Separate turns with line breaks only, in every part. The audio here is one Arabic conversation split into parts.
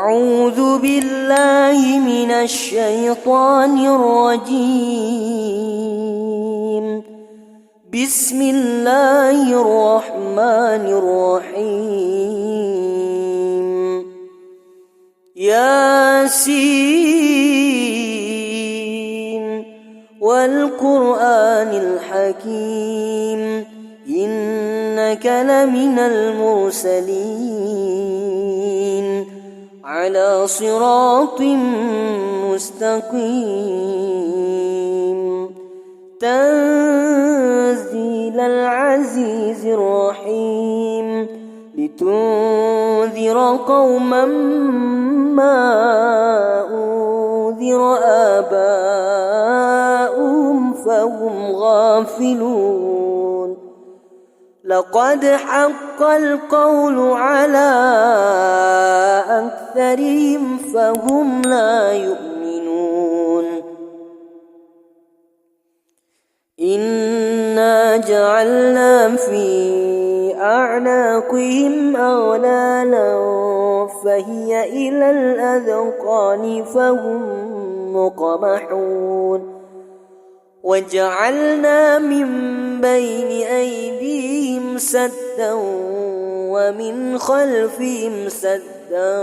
أعوذ بالله من الشيطان الرجيم. بسم الله الرحمن الرحيم. ياسين والقرآن الحكيم إنك لمن المرسلين على صراط مستقيم تنزيل العزيز الرحيم لتنذر قوما ما أنذر آباؤهم فهم غافلون. لقد حق القول على أكثرهم فهم لا يؤمنون. إنا جعلنا في أعناقهم أغلالا فهي إلى الأذقان فهم مقمحون. وجعلنا من بين أيديهم سدا ومن خلفهم سدا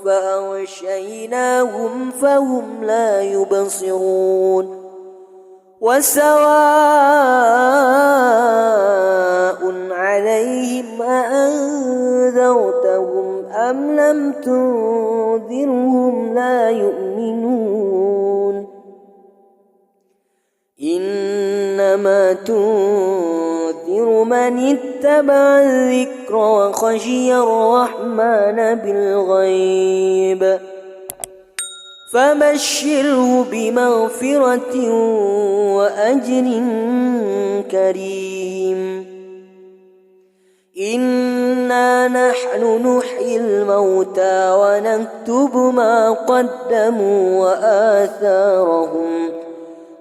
فأغشيناهم فهم لا يبصرون. وسواء عليهم أأنذرتهم أم لم تنذرهم لا يؤمنون. إنما تنذر من اتبع الذكر وخشي الرحمن بالغيب فبشره بمغفرة وأجر كريم. إنا نحن نحيي الموتى ونكتب ما قدموا وآثارهم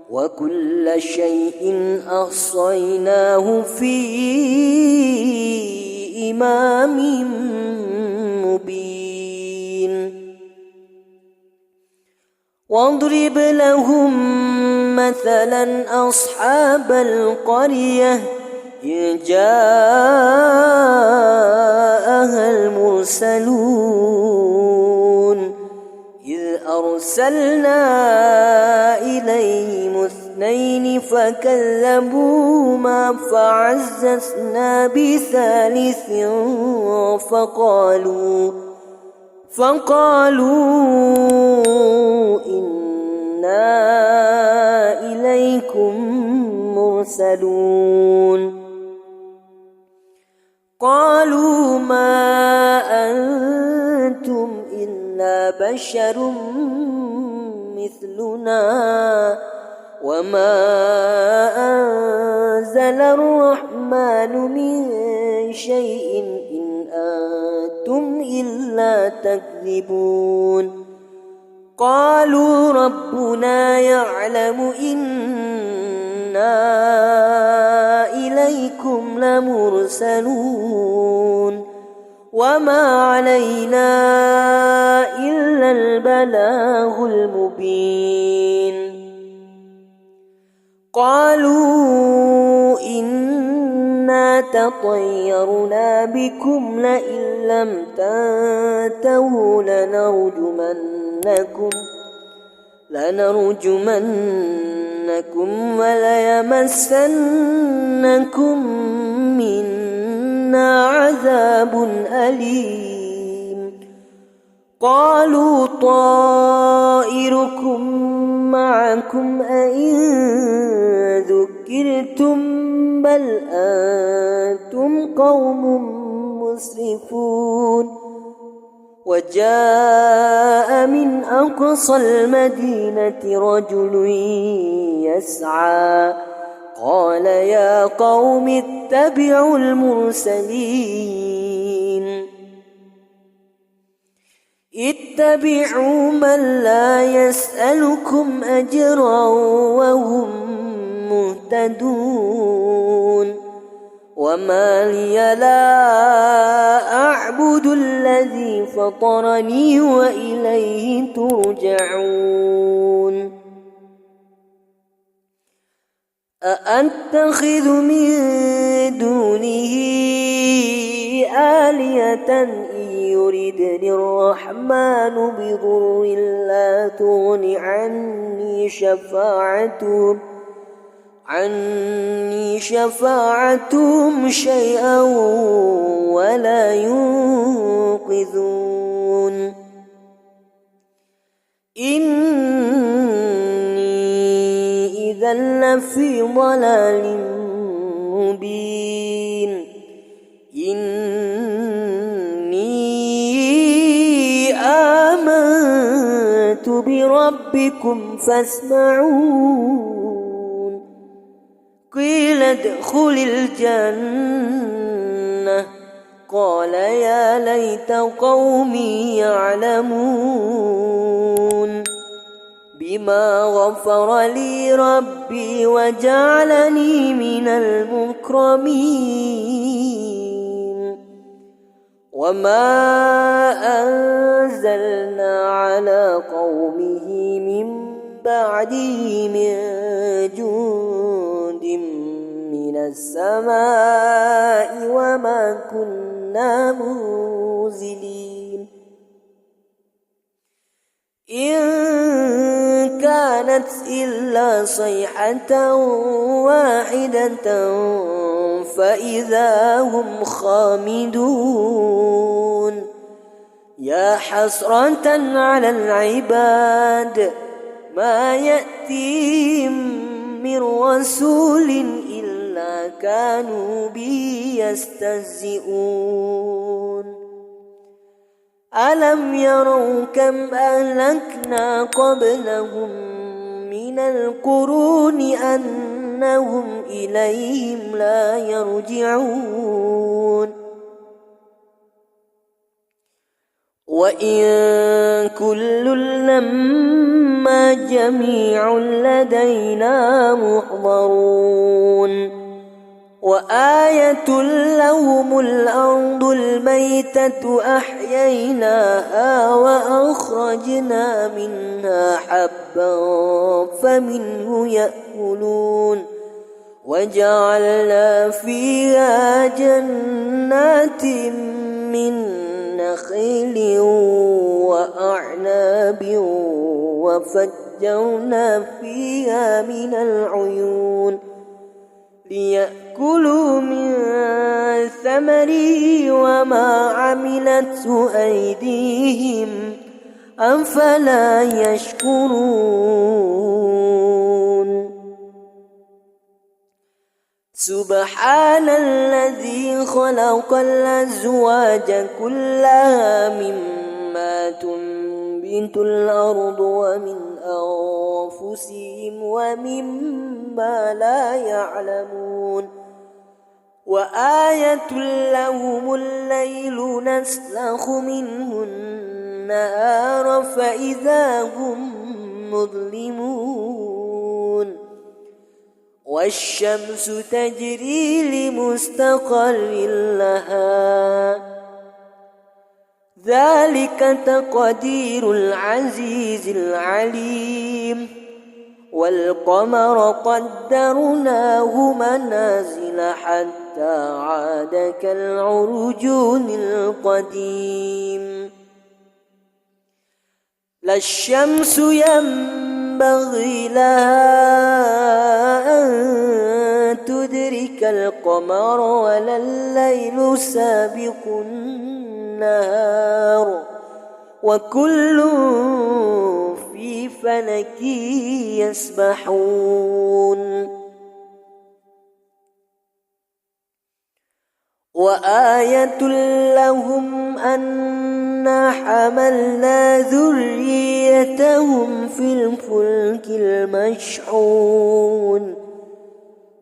وكل شيء أحصيناه في إمام مبين. واضرب لهم مثلا أصحاب القرية إذ جاءها المرسلون إذ أرسلنا إليهم اثنين فكذبوهما فعززنا بثالث فقالوا إنا إليكم مرسلون. قالوا ما أنتم إلا بشر مثلنا وما أنزل الرحمن من شيء إن أنتم إلا تكذبون. قالوا ربنا يعلم إنا إليكم لمرسلون وما علينا إلا البلاغ المبين. قالوا إنا تطيرنا بكم لئن لم تنتهوا لنرجمنكم وليمسنكم منا عذاب أليم. قالوا طائركم معكم أئن ذكرتم بل أنتم قوم مسرفون. وجاء من أقصى المدينة رجل يسعى قال يا قوم اتبعوا المرسلين اتبعوا من لا يسألكم أجرا وهم مهتدون. وما لي لا أعبد الذي فطرني وإليه ترجعون أأتخذ من دونه آلهة إن يردني الرحمن بضر لا تغن عني شفاعتهم شيئا ولا ينقذون إني إذا لفي ضلال مبين إني آمنت بربكم فاسمعون قيل ادخل الجنة قال يا ليت قومي يعلمون بما غفر لي ربي وجعلني من المكرمين وما أنزلنا على قومه من بعده من جند من السماء وما كنا منزلين إن كانت إلا صيحة واحدة فإذا هم خامدون يا حسرة على العباد ما يأتيهم من رسول إلا كانوا به يستهزئون ألم يروا كم أهلكنا قبلهم من القرون أنهم إليهم لا يرجعون وإن كل لما جميع لدينا محضرون وآية لهم الأرض الميتة أحييناها وأخرجنا منها حبا فمنه يأكلون وجعلنا فيها جنات من نخيل وأعناب وفجرنا فيها من العيون ليأكلوا من ثمره وما عملته أيديهم أفلا يشكرون سبحان الذي خلق الأزواج كلها مما تنبت الأرض ومن أنفسهم ومما لا يعلمون وآية لهم الليل نسلخ منه النهار فإذا هم مظلمون والشمس تجري لمستقر لها ذلك تقدير العزيز العليم والقمر قدرناه منازل حتى عاد كالعرجون القديم لا الشمس ينبغي لها أن تدرك القمر ولا الليل سابق النهار وكل في فلك يسبحون وآية لهم أنا حملنا ذريتهم في الفلك المشحون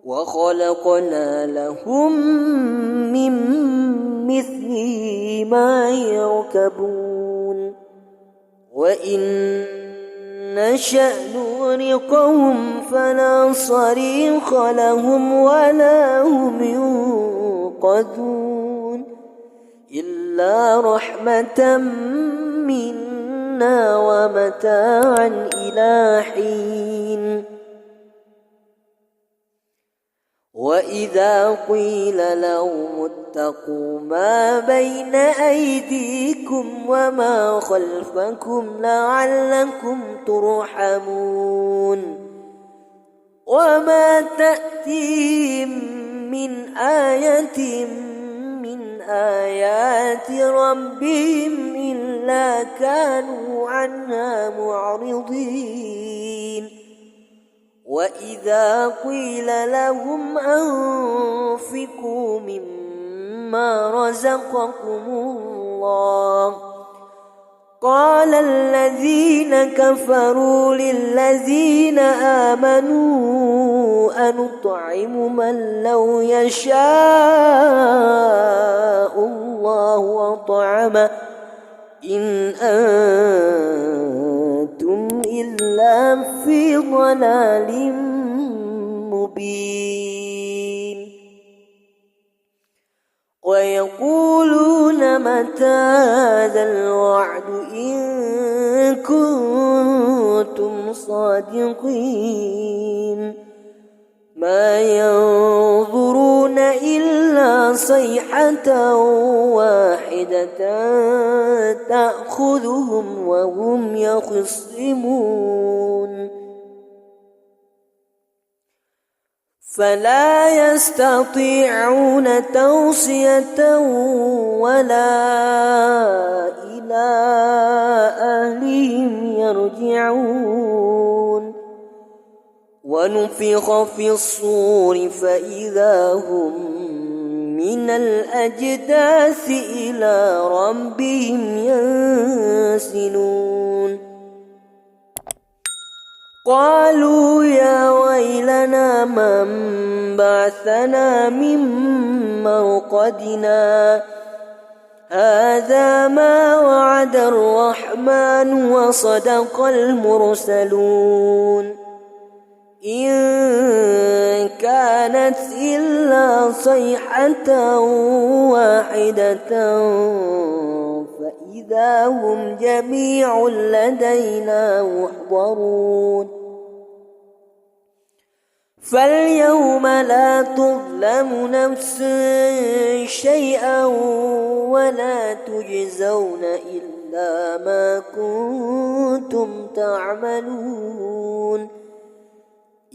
وخلقنا لهم من مثله ما يركبون وإن نشأ نغرقهم فلا صريخ لهم ولا هم ينقذون يوقظون إلا رحمة منا ومتاعا إلى حين وإذا قيل لهم اتقوا ما بين أيديكم وما خلفكم لعلكم ترحمون وما تأتيهم من آية من آيات ربهم إلا كانوا عنها معرضين وإذا قيل لهم أنفقوا مما رزقكم الله قال الذين كفروا للذين آمنوا أنطعم من لو يشاء الله أطعمه إن أنتم إلا في ضلال مبين ويقولون متى هذا الوعد إن كنتم صادقين ما ينظرون إلا صيحة واحدة تأخذهم وهم يخصمون فلا يستطيعون توصية ولا إلى أهلهم يرجعون ونفخ في الصور فإذا هم من الأجداث إلى ربهم ينسلون قالوا يا ويلنا من بعثنا من مرقدنا هذا ما وعد الرحمن وصدق المرسلون إن كانت إلا صيحة واحدة فإذا هم جميع لدينا محضرون فاليوم لا تظلم نفس شيئا ولا تجزون إلا ما كنتم تعملون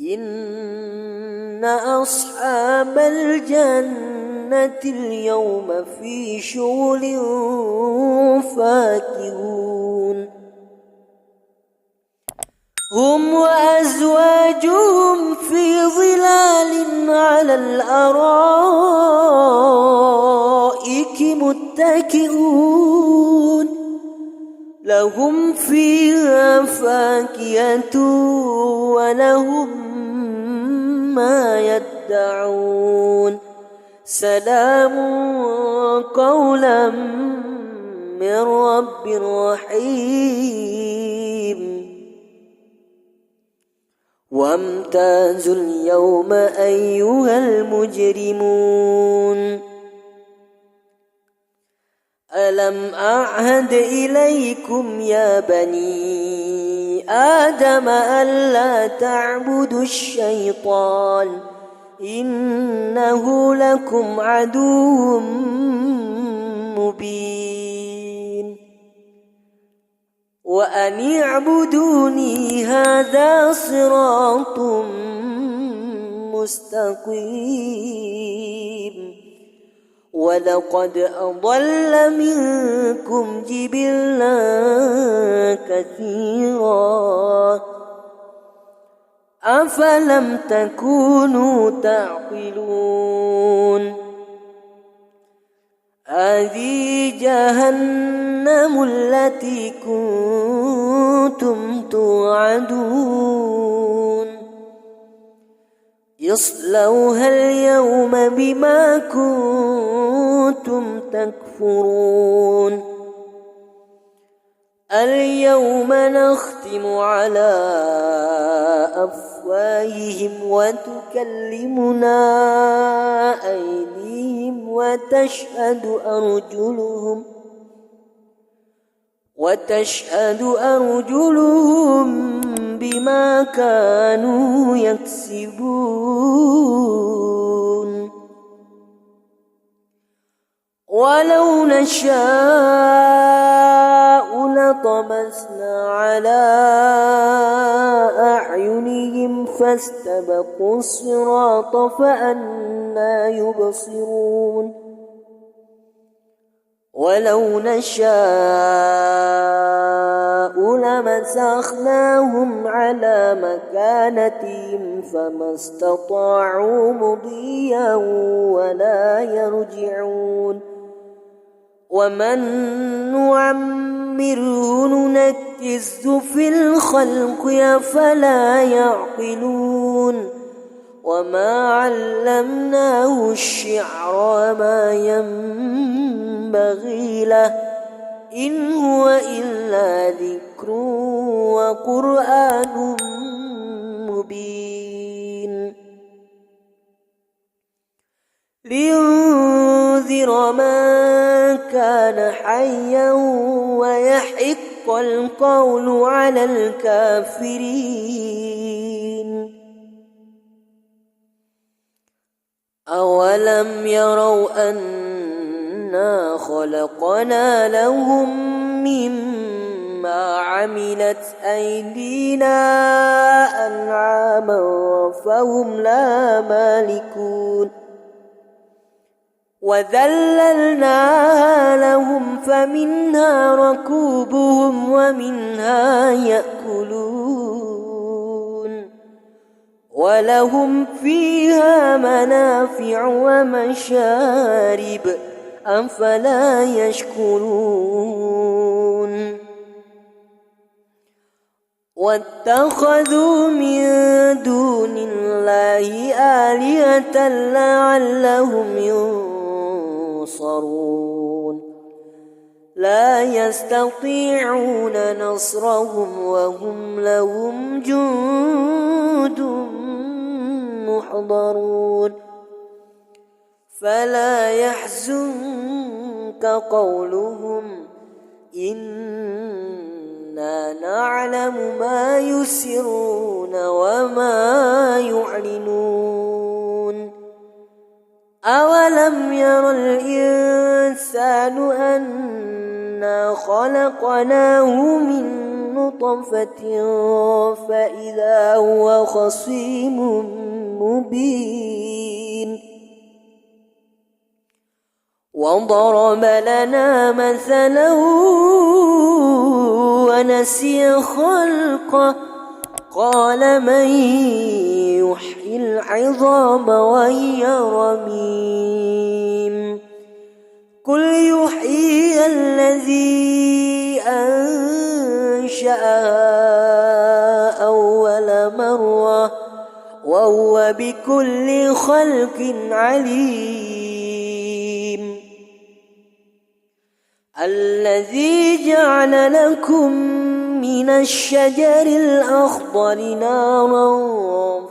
إن أصحاب الجنة اليوم في شغل فاكهون هم وأزواجهم في ظلال على الأرائك متكئون لهم فيها فاكهة ولهم ما يدعون سلام قولا من رب رحيم وامتازوا اليوم أيها المجرمون ألم أعهد إليكم يا بني آدم ألا تعبدوا الشيطان إنه لكم عدو مبين وأن اعبدوني هذا صراط مستقيم ولقد أضل منكم جبلا كثيرا أفلم تكونوا تعقلون هذه جهنم التي كنتم توعدون اصلوها اليوم بما كنتم تكفرون اليوم نختم على أفواههم وتكلمنا أيديهم وتشهد أرجلهم بما كانوا يكسبون ولو نشاء لطمسنا على أعينهم فاستبقوا الصراط فأنى يبصرون ولو نشاء لمسخناهم على مكانتهم فما استطاعوا مضيا ولا يرجعون ومن نعمره ننكسه في الخلق أفلا يعقلون وما علمناه الشعر وما ينبغي له إن هو إلا ذكر وقرآن مبين لينذر من كان حيا ويحق القول على الكافرين أولم يروا أنا خلقنا لهم مما عملت أيدينا أنعاما فهم لا مالكون وذللناها لهم فمنها ركوبهم ومنها يأكلون ولهم فيها منافع ومشارب أفلا يشكرون واتخذوا من دون الله آلهة لعلهم ينصرون لا يستطيعون نصرهم وهم لهم جند محضرون فلا يحزنك قولهم إنا نعلم ما يسرون وما يعلنون أولم ير الإنسان أنا خلقناه من نطفة فإذا هو خصيم مبين وضرب لنا مثلا ونسي خلقه قال من يحيي العظام وهي رميم قل يحيي الذي أنشأها أول مرة وهو بكل خلق عليم الذي جعل لكم من الشجر الأخضر نارا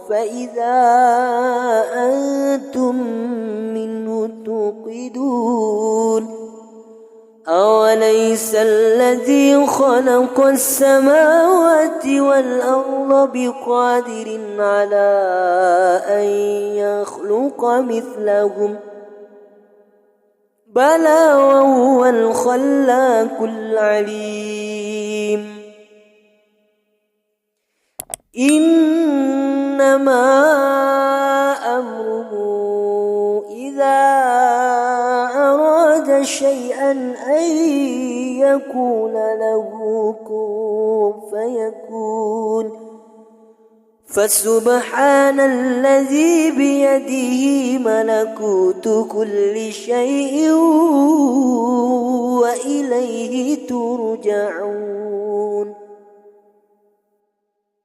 فإذا أنتم منه توقدون أوليس الذي خلق السماوات والأرض بقادر على أن يخلق مثلهم بلى وهو الخلاق العليم إنما أمره إذا أراد شيئا أن يكون له كن فيكون فسبحان الذي بيده ملكوت كل شيء وإليه ترجعون.